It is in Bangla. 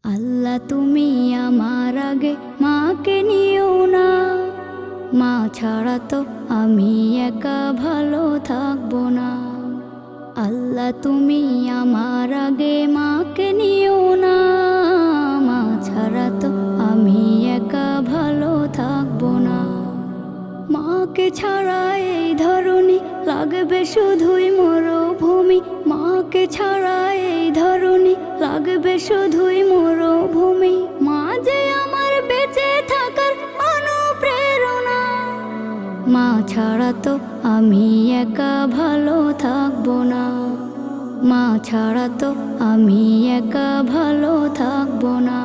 আল্লাহ তুমি আমার আগে মাকে নিও না, মা ছাড়া তো আমি একা ভালো থাকবো না। আল্লাহ তুমি আমার আগে মাকে নিও না, মা ছাড়া তো আমি একা ভালো থাকবো না। মাকে ছাড়া এই ধরনী লাগবে শুধুই মরুভূমি, মাকে ছাড়া এই ধরনী লাগবে শুধুই মরুভূমি। মা যে আমার বেঁচে থাকার অনুপ্রেরণা, মা ছাড়া তো আমি একা ভালো থাকবো না, মা ছাড়া তো আমি একা ভালো থাকবো না।